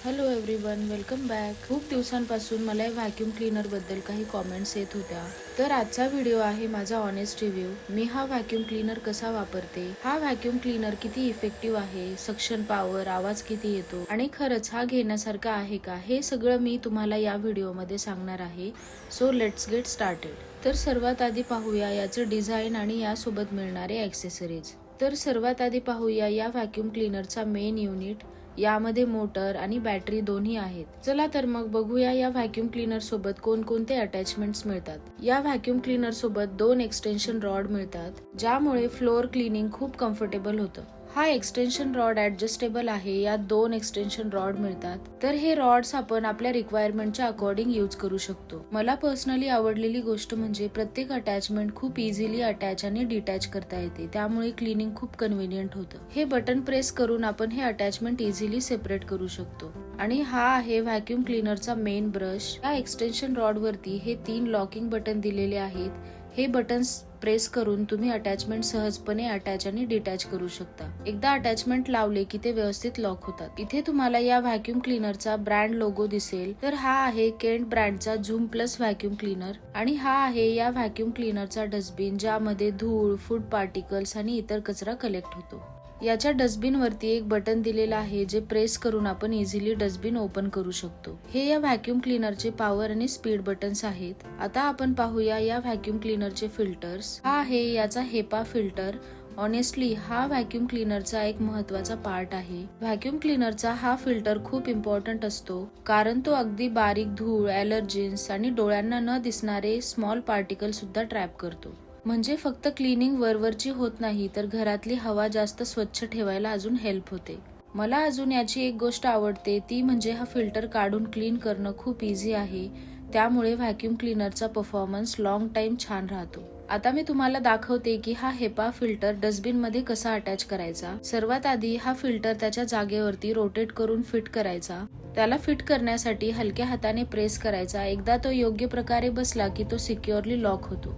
Hello everyone, welcome back. खूप दिवसांपासून मला व्हॅक्यूम क्लीनर बद्दल काही कॉमेंट्स येत होत्या. तर आजचा व्हिडिओ आहे माझा ऑनेस्ट रिव्ह्यू. मी हा व्हॅक्यूम क्लीनर कसा वापरते, हा व्हॅक्यूम क्लीनर किती इफेक्टिव्ह आहे, सक्शन पॉवर, आवाज किती येतो आणि खरंच हा घेण्यासारखा आहे का, हे सगळं मी तुम्हाला या व्हिडिओमध्ये सांगणार आहे. So let's get started. तर सर्वात आधी पाहूया याचं डिझाईन आणि यासोबत मिळणारे ॲक्सेसरीज. तर सर्वात आधी पाहूया या व्हॅक्यूम क्लीनरचा मेन युनिट. यामध्ये मोटर आणि बॅटरी दोन्ही आहेत. चला तर मग बघूया या व्हॅक्यूम क्लीनर सोबत कोणकोणते अटॅचमेंट्स मिळतात. या व्हॅक्यूम क्लीनर सोबत 2 एक्सटेन्शन रॉड मिळतात, ज्यामुळे फ्लोअर क्लिनिंग खूप कम्फर्टेबल होतं. हा एक्सटेन्शन रॉड ऍडजस्टेबल आहे. यात 2 एक्सटेन्शन रॉड मिळतात. तर हे रॉड्स आपण आपल्या रिक्वायरमेंटच्या अकॉर्डिंग यूज करू शकतो. मला पर्सनली आवडलेली गोष्ट म्हणजे प्रत्येक अटॅचमेंट खूप इझिली अटॅच आणि डिटॅच करता येते, त्यामुळे क्लिनिंग खूप कन्व्हिनियंट होतं. हे बटन प्रेस करून आपण हे अटॅचमेंट इझिली सेपरेट करू शकतो. आणि हा आहे व्हॅक्यूम क्लीनरचा मेन ब्रश. या एक्सटेन्शन रॉड वरती हे 3 लॉकिंग बटन दिलेले आहेत. हे बटन्स प्रेस करून तुम्ही अटॅचमेंट सहजपणे अटॅच आणि डिटॅच करू शकता. एकदा अटॅचमेंट लावले की ते व्यवस्थित लॉक होतात. इथे तुम्हाला या व्हॅक्यूम क्लीनरचा ब्रँड लोगो दिसेल. तर हा आहे केंट ब्रँडचा झूम प्लस व्हॅक्यूम क्लीनर. आणि हा आहे या व्हॅक्यूम क्लीनरचा डस्टबिन, ज्यामध्ये धूळ, फूड पार्टिकल्स आणि इतर कचरा कलेक्ट होतो. याच्या डस्टबिन वरती एक बटन दिलेला आहे, जे प्रेस करून आपण इझिली डस्टबिन ओपन करू शकतो. हे या व्हॅक्यूम क्लीनरचे पॉवर आणि स्पीड बटन्स आहेत. आता आपण पाहूया या व्हॅक्यूम क्लीनरचे फिल्टर्स. हा आहे याचा हेपा फिल्टर. ऑनेस्टली हा व्हॅक्यूम क्लीनरचा एक महत्वाचा पार्ट आहे. व्हॅक्यूम क्लीनरचा हा फिल्टर खूप इम्पॉर्टंट असतो, कारण तो अगदी बारीक धूळ, ॲलर्जीन्स आणि डोळ्यांना न दिसणारे स्मॉल पार्टिकल सुद्धा ट्रॅप करतो. म्हणजे फक्त क्लिनिंग वरवरची होत नाही, तर घरातली हवा जास्त स्वच्छ ठेवायला अजून हेल्प होते. मला अजून याची एक गोष्ट आवडते, ती म्हणजे हा फिल्टर काढून क्लीन करणं खूप इझी आहे. त्यामुळे व्हॅक्यूम क्लीनरचा परफॉर्मन्स लॉंग टाइम छान राहतो. आता मी तुम्हाला दाखवते की हा हेपा फिल्टर डस्टबिन मध्ये कसा अटॅच करायचा. सर्वात आधी हा फिल्टर त्याच्या जागेवरती रोटेट करून फिट करायचा. त्याला फिट करण्यासाठी हलक्या हाताने प्रेस करायचा. एकदा तो योग्य प्रकारे बसला की तो सिक्युअरली लॉक होतो.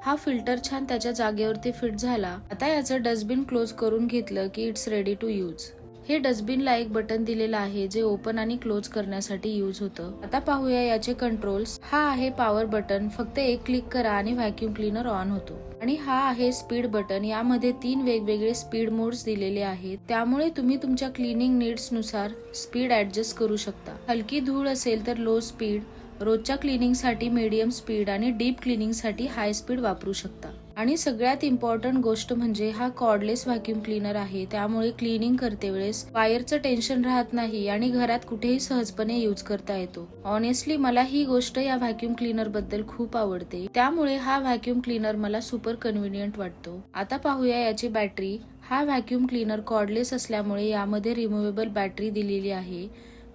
हा फिल्टर छान त्याच्या जागेवरती फिट झाला. आता याचं डस्टबिन क्लोज करून घेतलं की इट्स रेडी टू यूज. हे डस्टबिनला एक बटन दिलेलं आहे, जे ओपन आणि क्लोज करण्यासाठी यूज होतं. आता पाहूया याचे कंट्रोल्स. हा आहे पॉवर बटन. फक्त एक क्लिक करा आणि व्हॅक्यूम क्लीनर ऑन होतो. आणि हा आहे स्पीड बटन. यामध्ये 3 वेगवेगळे स्पीड मोड्स दिलेले आहेत, त्यामुळे तुम्ही तुमच्या क्लिनिंग नीड्स नुसार स्पीड ऍडजस्ट करू शकता. हलकी धूळ असेल तर लो स्पीड, रोजच्या क्लिनिंगसाठी मीडियम स्पीड आणि डीप क्लिनिंगसाठी हाय स्पीड वापरू शकता. आणि सगळ्यात इम्पॉर्टंट गोष्ट म्हणजे हा कॉर्डलेस व्हॅक्यूम क्लीनर आहे, त्यामुळे क्लिनिंग करते वेळेस वायरचं टेन्शन राहत नाही आणि घरात कुठेही सहजपणे यूज करता येतो. ऑनेस्टली मला ही गोष्ट या व्हॅक्यूम क्लीनर बद्दल खूप आवडते, त्यामुळे हा व्हॅक्यूम क्लीनर मला सुपर कन्व्हिनियंट वाटतो. आता पाहूया याची बॅटरी. हा व्हॅक्यूम क्लीनर कॉर्डलेस असल्यामुळे यामध्ये रिमुव्हेबल बॅटरी दिलेली आहे.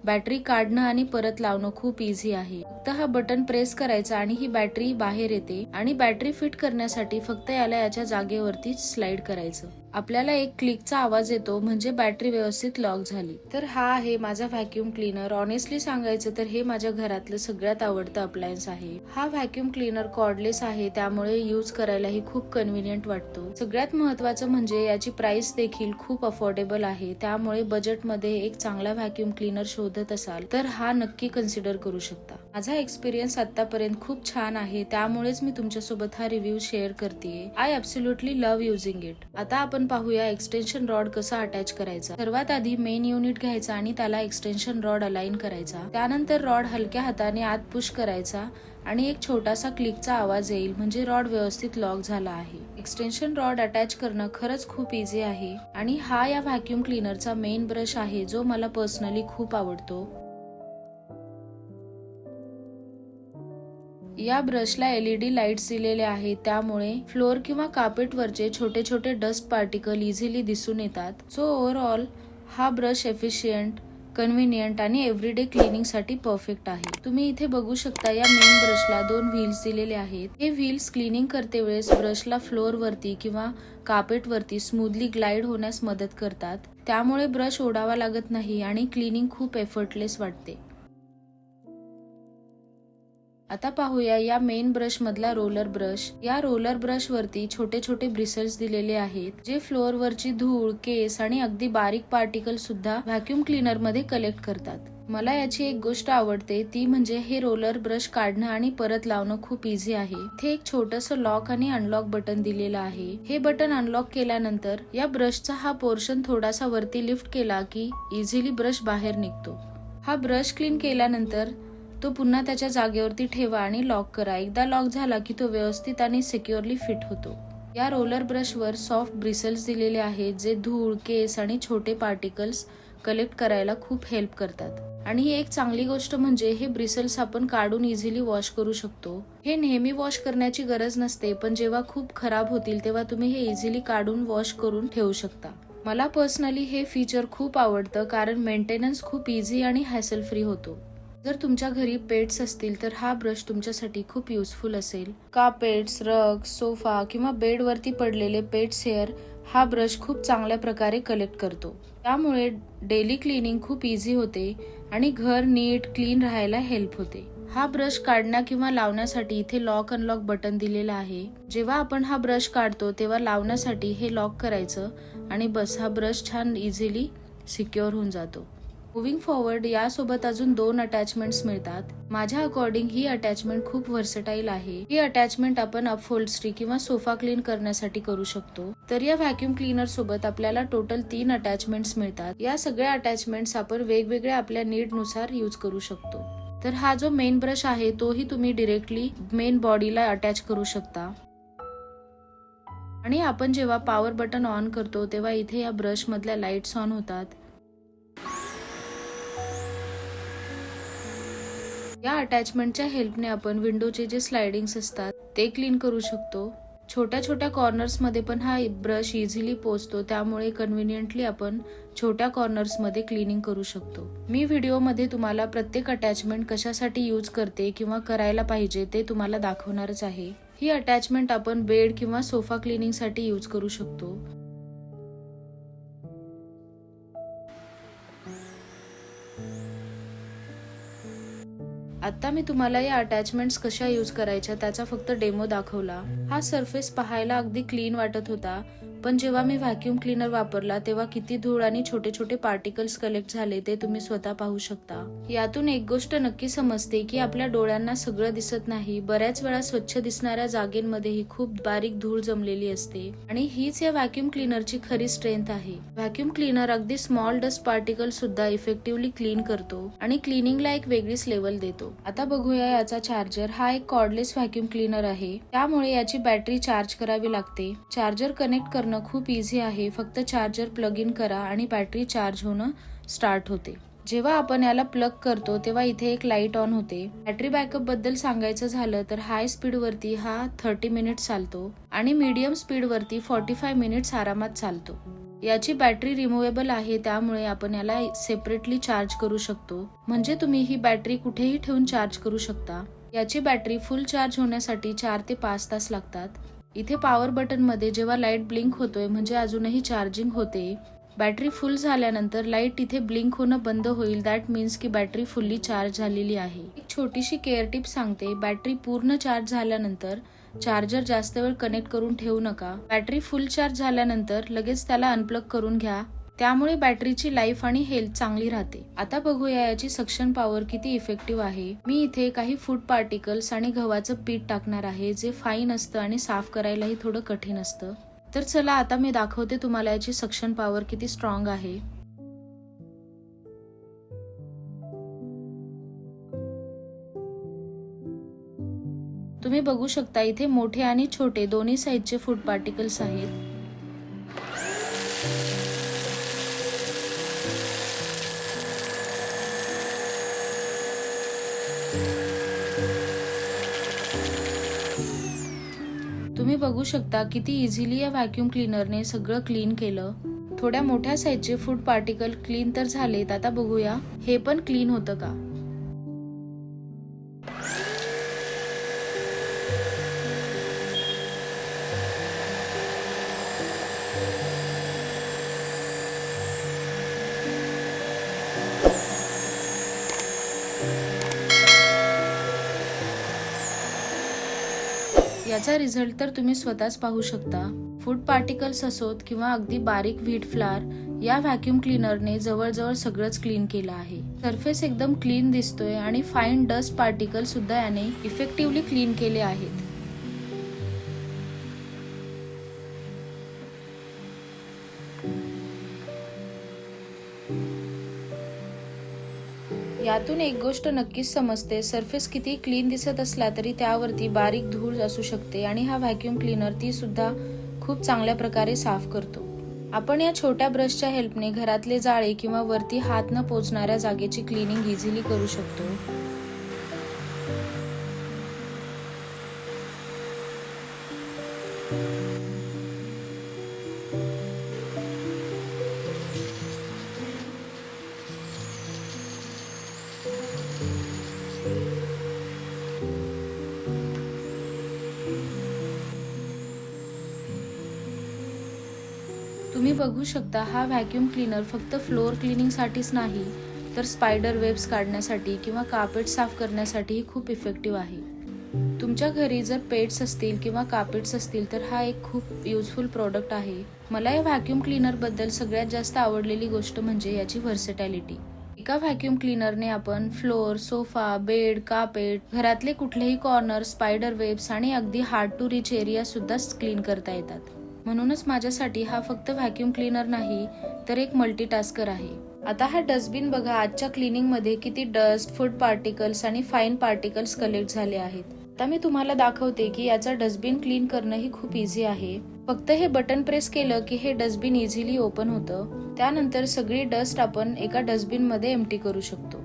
बॅटरी काढणं आणि परत लावणं खूप इझी आहे. फक्त हा बटन प्रेस करायचा आणि ही बॅटरी बाहेर येते. आणि बॅटरी फिट करण्यासाठी फक्त याला याच्या जागेवरती स्लाइड करायचं. आपल्याला एक क्लिकचा आवाज येतो, म्हणजे बॅटरी व्यवस्थित लॉक झाली. तर हा आहे माझा व्हॅक्यूम क्लीनर. ऑनेस्टली सांगायचं तर हे माझ्या घरातलं सगळ्यात आवडतं अप्लायन्स आहे. हा व्हॅक्यूम क्लीनर कॉर्डलेस आहे, त्यामुळे यूज करायलाही खूप कन्व्हिनियंट वाटतो. सगळ्यात महत्वाचं म्हणजे याची प्राइस देखील खूप अफोर्डेबल आहे, त्यामुळे बजेटमध्ये एक चांगला व्हॅक्यूम क्लीनर शोधत असाल तर हा नक्की कन्सिडर करू शकता. माझा एक्सपिरियन्स आतापर्यंत खूप छान आहे, त्यामुळेच मी तुमच्यासोबत हा रिव्ह्यू शेअर करतेय. I absolutely love using it. आता आपण पाहूया एक्सटेन्शन रॉड कसा अटॅच करायचा. सर्वात आधी मेन युनिट घ्यायचा आणि त्याला एक्सटेन्शन रॉड अलाइन करायचा. त्यानंतर रॉड हलक्या हाताने आत पुश करायचा आणि एक छोटासा क्लिकचा आवाज येईल, म्हणजे रॉड व्यवस्थित लॉक झाला आहे. एक्सटेन्शन रॉड अटॅच करणं खरंच खूप इझी आहे. आणि हा या व्हॅक्यूम क्लीनरचा मेन ब्रश आहे, जो मला पर्सनली खूप आवडतो. या ब्रशला एलईडी लाईट्स दिलेले आहेत, त्यामुळे फ्लोअर किंवा कार्पेट वरचे छोटे छोटे डस्ट पार्टिकल इझिली दिसून येतात. सो ओव्हरऑल हा ब्रश एफिशियंट, कन्व्हिनियंट आणि एव्हरीडे क्लिनिंग साठी परफेक्ट आहे. तुम्ही इथे बघू शकता या मेन ब्रशला 2 व्हील्स दिलेले आहेत. हे व्हील्स क्लिनिंग करते वेळेस ब्रशला फ्लोअर वरती किंवा कार्पेट वरती स्मूथली ग्लाइड होण्यास मदत करतात, त्यामुळे ब्रश ओढावा लागत नाही आणि क्लिनिंग खूप एफर्टलेस वाटते. आता पाहूया या मेन ब्रश मधला रोलर ब्रश. या रोलर ब्रश वरती छोटे छोटे ब्रिसल्स दिलेले आहेत जे फ्लोअर वरची धूळ, केस आणि अगदी बारीक पार्टिकल सुद्धा व्हॅक्यूम क्लीनर मध्ये कलेक्ट करतात. मला याची एक गोष्ट आवडते ती म्हणजे हे रोलर ब्रश काढणं आणि परत लावणं खूप इझी आहे. इथे एक छोटस लॉक आणि अनलॉक बटन दिलेलं आहे. हे बटन अनलॉक केल्यानंतर या ब्रशचा हा पोर्शन थोडासा वरती लिफ्ट केला की इझिली ब्रश बाहेर निघतो. हा ब्रश क्लीन केल्यानंतर तो पुन्हा त्याच्या जागेवरती ठेवा आणि लॉक करा. एकदा लॉक झाला की तो व्यवस्थित आणि सिक्युअरली फिट होतो. या रोलर ब्रशवर सॉफ्ट ब्रिसल्स दिलेले आहेत जे धूळ, केस आणि छोटे पार्टिकल्स कलेक्ट करायला खूप हेल्प करतात. आणि ही एक चांगली गोष्ट म्हणजे हे ब्रिसल्स आपण काढून इझिली वॉश करू शकतो. हे नेहमी वॉश करण्याची गरज नसते, पण जेव्हा खूप खराब होतील तेव्हा तुम्ही हे इझिली काढून वॉश करून ठेवू शकता. मला पर्सनली हे फीचर खूप आवडतं कारण मेंटेनन्स खूप इझी आणि हॅसल फ्री होतो. जर तुमच्या घरी पेट्स असतील तर हा ब्रश तुमच्यासाठी खूप युजफुल असेल. कार्पेट्स, रग, सोफा किंवा बेडवरती पडलेले पेट्स हेअर हा ब्रश खूप चांगल्या प्रकारे कलेक्ट करतो. त्यामुळे डेली क्लिनिंग खूप इझी होते आणि घर नीट क्लीन राहायला हेल्प होते. हा ब्रश काढण्या किंवा लावण्यासाठी इथे लॉक अनलॉक बटन दिलेला आहे. जेव्हा आपण हा ब्रश काढतो तेव्हा लावण्यासाठी हे लॉक करायचं आणि बस हा ब्रश छान इझिली सिक्युअर होऊन जातो. मुव्हिंग फॉरवर्ड यासोबत अजून 2 अटॅचमेंट्स मिळतात. माझ्या अकॉर्डिंग ही अटॅचमेंट खूप व्हर्सटाईल आहे. ही अटॅचमेंट आपण अपहोल्स्ट्री किंवा सोफा क्लीन करण्यासाठी करू शकतो. तर या व्हॅक्यूम क्लीनर सोबत आपल्याला टोटल 3 अटॅचमेंट्स मिळतात. या सगळ्या अटॅचमेंट्स आपण वेगवेगळ्या आपल्या नीडनुसार यूज करू शकतो. तर हा जो मेन ब्रश आहे तोही तुम्ही डिरेक्टली मेन बॉडीला अटॅच करू शकता. आणि आपण जेव्हा पॉवर बटन ऑन करतो तेव्हा इथे या ब्रश मधल्या लाईट्स ऑन होतात. या अटॅचमेंटच्या हेल्पने आपण विंडोचे जे स्लायडिंग्स असतात ते क्लीन करू शकतो. छोट्या छोट्या कॉर्नर्स मध्ये पण हा ब्रश इझिली पोहोचतो, त्यामुळे कन्व्हिनियंटली आपण छोट्या कॉर्नर्स मध्ये क्लिनिंग करू शकतो. मी व्हिडिओमध्ये तुम्हाला प्रत्येक अटॅचमेंट कशासाठी यूज करते किंवा करायला पाहिजे ते तुम्हाला दाखवणारच आहे. ही अटॅचमेंट आपण बेड किंवा सोफा क्लिनिंग साठी यूज करू शकतो. आता मी तुम्हाला या अटॅचमेंट्स कशा यूज करायच्या त्याचा फक्त डेमो दाखवला. हा सरफेस पाहायला अगदी क्लीन वाटत होता, पण जेव्हा मी व्हॅक्यूम क्लीनर वापरला तेव्हा किती धूळ आणि छोटे छोटे पार्टिकल्स कलेक्ट झाले ते तुम्ही स्वतः पाहू शकता. यातून एक गोष्ट नक्की समजते की आपल्या डोळ्यांना सगळं दिसत नाही. बऱ्याच वेळा स्वच्छ दिसणाऱ्या जागेंमध्येही खूप बारीक धूळ जमलेली असते आणि हीच या व्हॅक्यूम क्लीनरची खरी स्ट्रेंथ आहे. व्हॅक्यूम क्लीनर अगदी स्मॉल डस्ट पार्टिकल सुद्धा इफेक्टिव्हली क्लीन करतो आणि क्लिनिंगला एक वेगळीच लेवल देतो. आता बघूया याचा चार्जर. हा एक कॉर्डलेस व्हॅक्यूम क्लीनर आहे, त्यामुळे याची बॅटरी चार्ज करावी लागते. चार्जर कनेक्ट करणं खूप इझी आहे. फक्त चार्जर प्लग इन करा आणि बॅटरी चार्ज होणं स्टार्ट होते. जेव्हा आपण याला प्लग करतो तेव्हा इथे एक लाईट ऑन होते. बॅटरी बॅकअप बद्दल सांगायचं झालं तर हाय स्पीड वरती हा 30 मिनिट्स चालतो आणि मीडियम स्पीड वरती 45 मिनिट्स आरामात चालतो. याची बॅटरी रिमुवेबल आहे, त्यामुळे आपण याला सेपरेटली चार्ज करू शकतो. म्हणजे तुम्ही ही बॅटरी कुठेही ठेवून चार्ज करू शकता. याची बॅटरी फुल चार्ज होण्यासाठी 4 ते 5 तास लागतात. इथे पॉवर बटन मध्ये जेव्हा लाईट ब्लिंक होतोय म्हणजे अजूनही चार्जिंग होते. बॅटरी फुल झाल्यानंतर लाईट इथे ब्लिंक होणं बंद होईल. दॅट मीन्स की बॅटरी फुल्ली चार्ज झालेली आहे. एक छोटीशी केअर टिप सांगते. बॅटरी पूर्ण चार्ज झाल्यानंतर चार्जर जास्त वेळ कनेक्ट करून ठेवू नका. बॅटरी फुल चार्ज झाल्यानंतर लगेच त्याला अनप्लग करून घ्या, त्यामुळे बॅटरीची लाईफ आणि हेल्थ चांगली राहते. आता बघूया याची सक्शन पॉवर किती इफेक्टिव्ह आहे. मी इथे काही फूड पार्टिकल्स आणि गव्हाचं पीठ टाकणार आहे, जे फाईन असतं आणि साफ करायलाही थोडं कठीण असतं. तर चला आता मी दाखवते तुम्हाला याची सक्शन पॉवर किती स्ट्रॉंग आहे. तुम्ही बघू शकता इथे मोठे आणि छोटे दोन्ही साईजचे फूड पार्टिकल्स आहेत. तुम्ही बघू शकता किती इझिली या व्हॅक्यूम क्लीनरने सगळं क्लीन केलं. थोड्या मोठ्या साईजचे फूड पार्टिकल क्लीन तर झालेत. आता बघूया हे पण क्लीन होतं का. याचा रिझल्ट तर तुम्ही स्वतःच पाहू शकता. फूड पार्टिकल्स असोत किंवा अगदी बारीक व्हीट फ्लावर, या व्हॅक्यूम क्लीनरने जवळजवळ सगळंच क्लीन केलं आहे. सरफेस एकदम क्लीन दिसतोय आणि फाईन डस्ट पार्टिकल सुद्धा याने इफेक्टिव्हली क्लीन केले आहेत. यातून एक गोष्ट नक्कीच समजते, सरफेस किती क्लीन दिसत असला तरी त्यावरती बारीक धूळ असू शकते आणि हा व्हॅक्यूम क्लीनर ती सुद्धा खूप चांगल्या प्रकारे साफ करतो. आपण या छोट्या ब्रशच्या हेल्पने घरातले जाळे किंवा वरती हात न पोचणाऱ्या जागेची क्लीनिंग इझिली करू शकतो. तुम्ही बघू शकता, हा व्हॅक्यूम क्लीनर फक्त फ्लोअर क्लिनिंगसाठीच नाही तर स्पायडर वेब्स काढण्यासाठी किंवा कार्पेट साफ करण्यासाठी खूप इफेक्टिव्ह आहे. तुमच्या घरी जर पेट्स असतील किंवा कार्पेट्स असतील तर हा एक खूप युजफुल प्रोडक्ट आहे. मला या व्हॅक्यूम क्लीनर बद्दल सगळ्यात जास्त आवडलेली गोष्ट म्हणजे याची व्हर्सेटॅलिटी. एका व्हॅक्यूम क्लीनरने आपण फ्लोअर, सोफा, बेड, कार्पेट, घरातले कुठलेही कॉर्नर, स्पायडर वेब्स आणि अगदी हार्ड टू रीच एरिया सुद्धा क्लीन करता येतात. म्हणूनच माझ्यासाठी हा फक्त व्हॅक्यूम क्लीनर नाही तर एक मल्टीटास्कर आहे. आता हा डस्टबिन बघा, आजच्या क्लिनिंग मध्ये किती डस्ट, फूड पार्टिकल्स आणि फाईन पार्टिकल्स कलेक्ट झाले आहेत. आता मी तुम्हाला दाखवते की याचा डस्टबिन क्लीन करणं ही खूप इझी आहे. फक्त हे बटन प्रेस केलं की हे डस्टबिन इझिली ओपन होतं. त्यानंतर सगळी डस्ट आपण एका डस्टबिन मध्ये एम्प्टी करू शकतो.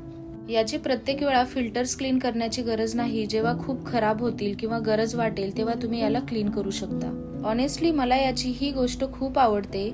याची प्रत्येक वेळा फिल्टर्स क्लीन करण्याची गरज नाही. जेव्हा खूप खराब होतील किंवा गरज वाटेल तेव्हा तुम्ही याला क्लीन करू शकता. ऑनेस्टली मला याची ही गोष्ट खूप आवडते.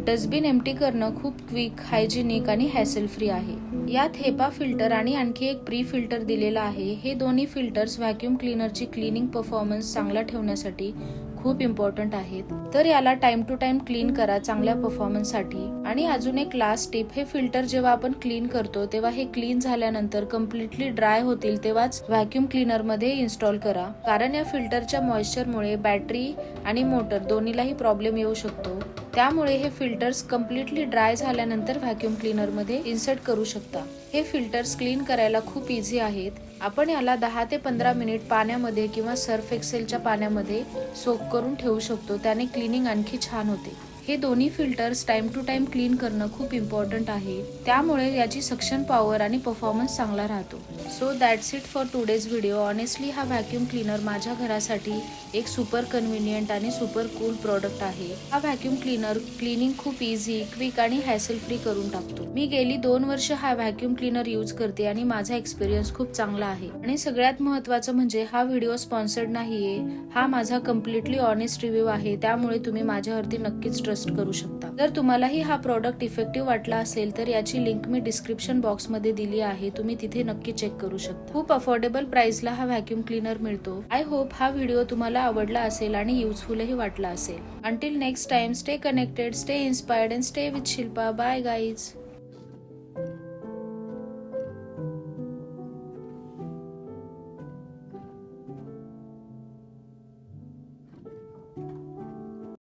डस्टबिन एम्प्टी करणं खूप क्विक, हायजेनिक आणि हॅसल फ्री आहे. यात हेपा फिल्टर आणि आणखी एक प्री फिल्टर दिलेला आहे. हे दोन्ही फिल्टर्स व्हॅक्यूम क्लीनरची क्लीनिंग परफॉर्मन्स चांगला ठेवण्यासाठी खूप इम्पॉर्टंट आहेत. तर याला टाइम टू टाइम क्लीन करा चांगल्या परफॉर्मन्स साठी. आणि अजून एक लास्ट टिप, हे फिल्टर जेव्हा आपण क्लीन करतो तेव्हा हे क्लीन झाल्यानंतर कम्प्लिटली ड्राय होतील तेव्हाच व्हॅक्यूम क्लीनर मध्ये इन्स्टॉल करा. कारण या फिल्टरच्या मॉइश्चरमुळे बॅटरी आणि मोटर दोन्हीलाही प्रॉब्लेम येऊ शकतो. त्यामुळे हे फिल्टर्स कम्प्लिटली ड्राय झाल्यानंतर व्हॅक्यूम क्लीनर मध्ये इन्सर्ट करू शकता. हे फिल्टर्स क्लीन करायला खूप इझी आहेत. आपण याला 10 ते 15 मिनिट पाण्यामध्ये किंवा सर्फ एक्सेलच्या पाण्यामध्ये सोक करून ठेवू शकतो. त्याने क्लीनिंग आणखी छान होते. हे दोन्ही filters time to time clean करणं खूप इम्पॉर्टंट आहे. त्यामुळे याची सक्शन पॉवर आणि परफॉर्मन्स चांगला राहतो. So that's it for today's video. Honestly हा व्हॅक्यूम क्लीनर माझ्या घरासाठी एक सुपर कन्व्हिनियंट आणि सुपर कूल प्रोडक्ट आहे. हा व्हॅक्यूम क्लीनर क्लीनिंग खूप इझी, क्विक आणि हॅसल फ्री करून टाकतो. मी गेली 2 वर्ष हा व्हॅक्यूम क्लीनर यूज करते आणि माझा एक्सपिरियन्स खूप चांगला आहे. आणि सगळ्यात महत्त्वाचं म्हणजे हा व्हिडिओ स्पॉन्सर्ड नाहीये. हा माझा कम्प्लिटली ऑनेस्ट रिव्ह्यू आहे. त्यामुळे तुम्ही माझ्यावरती नक्कीच ट्रस्ट करू शकता. जर तुम्हालाही हा प्रोडक्ट इफेक्टिव्ह वाटला असेल तर याची लिंक मी डिस्क्रिप्शन बॉक्स मध्ये दिली आहे. तुम्ही तिथे नक्की चेक करू शकता. खूप अफोर्डेबल प्राइसला हा व्हॅक्यूम क्लीनर मिळतो. आय होप हा व्हिडिओ तुम्हाला आवडला असेल आणि युजफुलही वाटला असेल. Until next time, stay connected, stay inspired and stay with Shilpa. Bye guys.